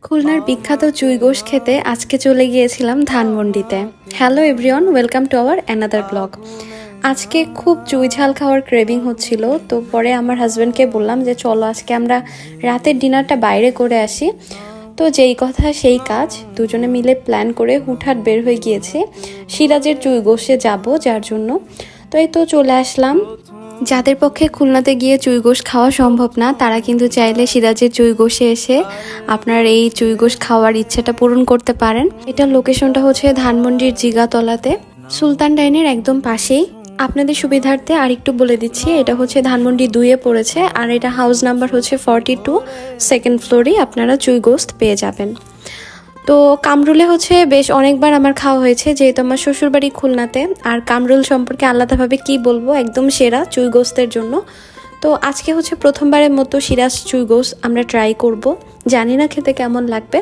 খুলনার বিখ্যাত চুই গোশ খেতে আজকে চলে গিয়েছিলাম ধানমন্ডিতে। Hello everyone, welcome to our another vlog. আজকে খুব চুই ঝাল খাওয়ার ক্রেভিং হচ্ছিল, তো পরে আমার হাজব্যান্ডকে বললাম যে চলো আজকে আমরা রাতের ডিনারটা বাইরে করে আসি। তো যেই কথা সেই কাজ, দুজনে মিলে প্ল্যান করে হুটহাট বের হয়ে গিয়েছে সিরাজের চুই গোশে যাব যার জন্য। তো এই তো চলে আসলাম। যাদের পক্ষে খুলনাতে গিয়ে চুই গোশ খাওয়া সম্ভব না, তারা কিন্তু চাইলে সিরাজের চুই গোশে এসে আপনার এই চুই গোশ খাওয়ার ইচ্ছাটা পূরণ করতে পারেন। এটার লোকেশনটা হচ্ছে ধানমন্ডির জিগাতলাতে, সুলতান ডাইনের একদম পাশেই। আপনাদের সুবিধার্থে আরেকটু বলে দিচ্ছি, এটা হচ্ছে ধানমন্ডি 2-এ পড়েছে, আর এটা হাউস নাম্বার হচ্ছে 42, সেকেন্ড ফ্লোরেই আপনারা চুই গোশ পেয়ে যাবেন। তো কামরুলে হচ্ছে বেশ অনেকবার আমার খাওয়া হয়েছে, যেহেতু আমার শ্বশুরবাড়ি খুলনাতে। আর কামরুল সম্পর্কে আলাদাভাবে কি বলবো, একদম সেরা চুই গোশতের জন্য। তো আজকে হচ্ছে প্রথমবারের মতো সিরাজ চুই গোশ আমরা ট্রাই করব, জানি না খেতে কেমন লাগবে,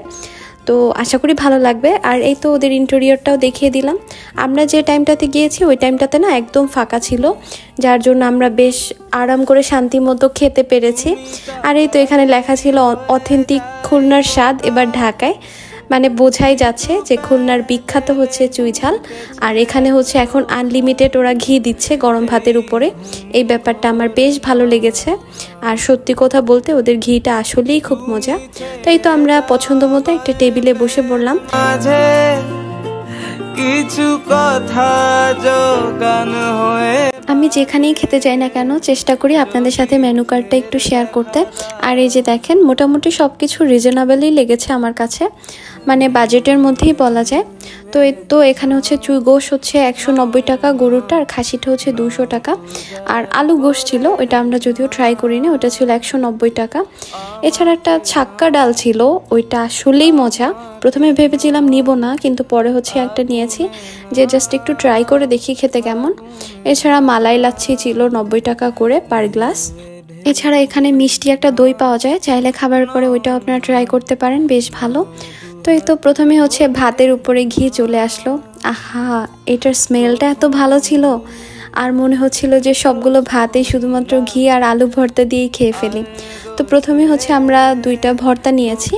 তো আশা করি ভালো লাগবে। আর এই তো ওদের ইন্টেরিয়রটাও দেখিয়ে দিলাম। আমরা যে টাইমটাতে গিয়েছি ওই টাইমটাতে না একদম ফাঁকা ছিল, যার জন্য আমরা বেশ আরাম করে শান্তি মতো খেতে পেরেছি। আর এই তো এখানে লেখা ছিল অথেন্টিক খুলনার স্বাদ এবার ঢাকায়, মানে বোঝাই যাচ্ছে যে খুলনার বিখ্যাত হচ্ছে চুই ঝাল। আর এখানে হচ্ছে এখন আনলিমিটেড ওরা ঘি দিচ্ছে গরম ভাতের উপরে, এই ব্যাপারটা আমার বেশ ভালো লেগেছে। আর সত্যি কথা বলতে ওদের ঘিটা আসলেই খুব মজা। তাই তো আমরা পছন্দ মতো একটা টেবিলে বসে পড়লাম। কিছু কথা জোগান হয়ে আমি যেখানেই খেতে যাই না কেন চেষ্টা করি আপনাদের সাথে মেনু কার্ডটা একটু শেয়ার করতে। আর এই যে দেখেন, মোটামুটি সব কিছু রিজনেবলই লেগেছে আমার কাছে, মানে বাজেটের মধ্যেই বলা যায়। তো এখানে হচ্ছে চুই গোশ হচ্ছে 190 টাকা গরুটা, আর খাসিটা হচ্ছে 200 টাকা। আর আলু গোশ ছিল, ওইটা আমরা যদিও ট্রাই করিনি, ওইটা ছিল 190 টাকা। এছাড়া একটা ছাক্কা ডাল ছিল, ওইটা আসলেই মজা। প্রথমে ভেবেছিলাম নিব না, কিন্তু পরে হচ্ছে একটা নিয়েছি যে জাস্ট একটু ট্রাই করে দেখি খেতে কেমন। এছাড়া মালাই লাচ্ছি ছিল 90 টাকা করে পার গ্লাস। এছাড়া এখানে মিষ্টি একটা দই পাওয়া যায়, চাইলে খাবার পরে ওইটাও আপনারা ট্রাই করতে পারেন, বেশ ভালো। তো এই তো প্রথমে হচ্ছে ভাতের উপরে ঘি চলে আসলো। আহা, এটার স্মেলটা এত ভালো ছিল, আর মনে হচ্ছিল যে সবগুলো ভাতেই শুধুমাত্র ঘি আর আলু ভর্তা দিয়েই খেয়ে ফেলি। তো প্রথমে হচ্ছে আমরা 2টা ভর্তা নিয়েছি,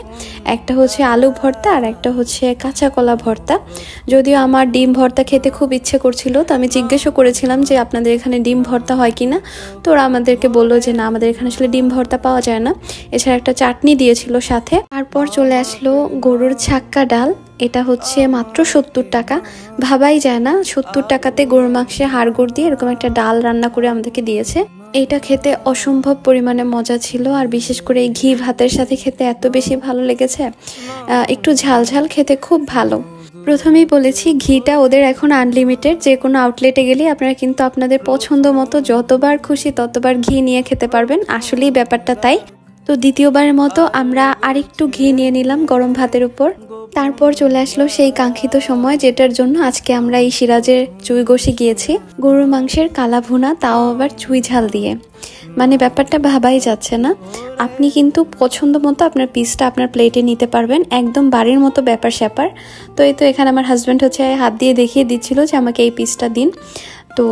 একটা হচ্ছে আলু ভর্তা আর একটা হচ্ছে কাঁচা কলা ভর্তা। যদিও আমার ডিম ভর্তা খেতে খুব ইচ্ছে করছিল, তো আমি জিজ্ঞেসও করেছিলাম যে আপনাদের এখানে ডিম ভর্তা হয় কিনা। তো ওরা আমাদেরকে বললো যে না, আমাদের এখানে আসলে ডিম ভর্তা পাওয়া যায় না। এছাড়া একটা চাটনি দিয়েছিল সাথে। তারপর চলে আসলো গরুর ছাক্কা ডাল, এটা হচ্ছে মাত্র 70 টাকা। ভাবাই যায় না 70 টাকাতে গরুর মাংসে হাড়গোড় দিয়ে এরকম একটা ডাল রান্না করে আমাদেরকে দিয়েছে। এইটা খেতে অসম্ভব পরিমাণে মজা ছিল, আর বিশেষ করে এই ঘি ভাতের সাথে খেতে এত বেশি ভালো লেগেছে। একটু ঝাল ঝাল খেতে খুব ভালো। প্রথমেই বলেছি ঘিটা ওদের এখন আনলিমিটেড, যে কোনো আউটলেটে গেলে আপনারা কিন্তু আপনাদের পছন্দ মতো যতবার খুশি ততবার ঘি নিয়ে খেতে পারবেন, আসলেই ব্যাপারটা তাই। তো দ্বিতীয়বারের মতো আমরা আরেকটু ঘি নিয়ে নিলাম গরম ভাতের উপর। তারপর চলে আসলো সেই কাঙ্ক্ষিত সময়, যেটার জন্য আজকে আমরা এই সিরাজের চুই গোশে গিয়েছি। গরুর মাংসের কালা ভুনা, তাও আবার চুই ঝাল দিয়ে, মানে ব্যাপারটা ভাবাই যাচ্ছে না। আপনি কিন্তু পছন্দ মতো আপনার পিসটা আপনার প্লেটে নিতে পারবেন, একদম বাড়ির মতো ব্যাপার স্যাপার। তো এই তো এখানে আমার হাজব্যান্ড হচ্ছে হাত দিয়ে দেখিয়ে দিচ্ছিল যে আমাকে এই পিসটা দিন। তো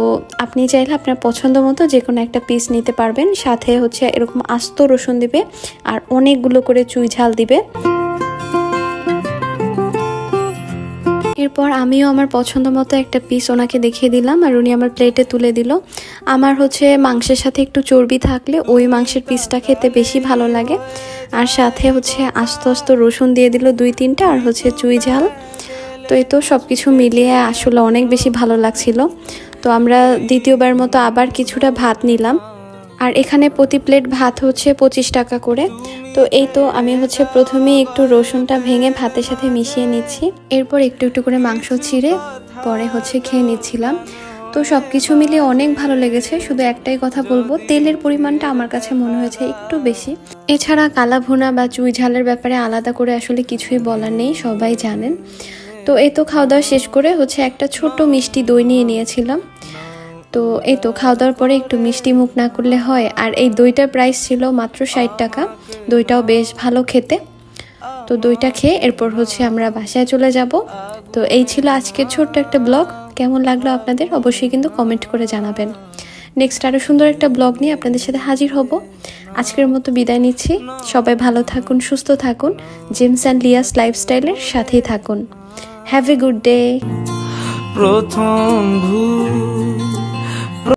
আপনি চাইলে আপনার পছন্দ মতো যে কোনো একটা পিস নিতে পারবেন, সাথে হচ্ছে এরকম আস্ত রসুন দিবে আর অনেকগুলো করে চুই ঝাল দিবে। এরপর আমিও আমার পছন্দ মতো একটা পিস ওনাকে দেখিয়ে দিলাম, আর উনি আমার প্লেটে তুলে দিল। আমার হচ্ছে মাংসের সাথে একটু চর্বি থাকলে ওই মাংসের পিসটা খেতে বেশি ভালো লাগে। আর সাথে হচ্ছে আস্ত আস্ত রসুন দিয়ে দিল 2-3টা, আর হচ্ছে চুই ঝাল। তো এই তো সব কিছু মিলিয়ে আসলে অনেক বেশি ভালো লাগছিল। তো আমরা দ্বিতীয়বার মতো আবার কিছুটা ভাত নিলাম, আর এখানে প্রতি প্লেট ভাত হচ্ছে 25 টাকা করে। তো এই তো আমি হচ্ছে প্রথমেই একটু রসুনটা ভেঙে ভাতের সাথে মিশিয়ে নিচ্ছি, এরপর একটু একটু করে মাংস ছিঁড়ে পরে হচ্ছে খেয়ে নিচ্ছিলাম। তো সব কিছু মিলিয়ে অনেক ভালো লেগেছে। শুধু একটাই কথা বলবো, তেলের পরিমাণটা আমার কাছে মনে হয়েছে একটু বেশি। এছাড়া কালা ভুনা বা চুই ঝালের ব্যাপারে আলাদা করে আসলে কিছুই বলার নেই, সবাই জানেন। তো এই তো খাওয়া দাওয়া শেষ করে হচ্ছে একটা ছোট মিষ্টি দই নিয়ে নিয়েছিলাম। তো এই তো খাওয়া দাওয়ার পরে একটু মিষ্টি মুখ না করলে হয়। আর এই দইটার প্রাইস ছিল মাত্র 60 টাকা, দইটাও বেশ ভালো খেতে। তো দইটা খেয়ে এরপর হচ্ছে আমরা বাসায় চলে যাব। তো এই ছিল আজকের ছোট্ট একটা ব্লগ। কেমন লাগলো আপনাদের অবশ্যই কিন্তু কমেন্ট করে জানাবেন। নেক্সট আরও সুন্দর একটা ব্লগ নিয়ে আপনাদের সাথে হাজির হব। আজকের মতো বিদায় নিচ্ছি। সবাই ভালো থাকুন, সুস্থ থাকুন, জেমস অ্যান্ড লিয়াস লাইফস্টাইলের সাথেই থাকুন। Have a good day. প্রথম ভুল